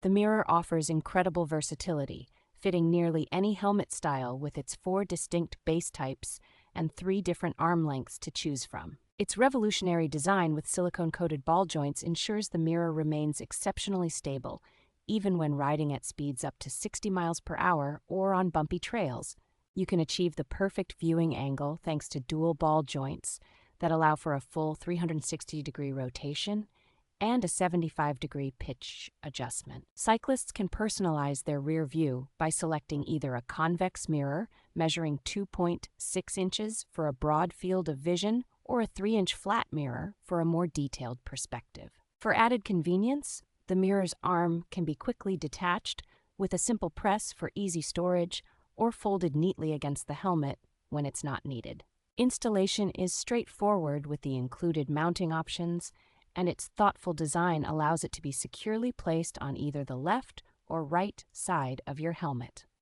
The mirror offers incredible versatility, fitting nearly any helmet style with its 4 distinct base types and 3 different arm lengths to choose from. Its revolutionary design with silicone-coated ball joints ensures the mirror remains exceptionally stable, even when riding at speeds up to 60 miles per hour or on bumpy trails. You can achieve the perfect viewing angle thanks to dual ball joints that allow for a full 360-degree rotation and a 75-degree pitch adjustment. Cyclists can personalize their rear view by selecting either a convex mirror measuring 2.6 inches for a broad field of vision or a 3-inch flat mirror for a more detailed perspective. For added convenience, the mirror's arm can be quickly detached with a simple press for easy storage or folded neatly against the helmet when it's not needed. Installation is straightforward with the included mounting options, and its thoughtful design allows it to be securely placed on either the left or right side of your helmet.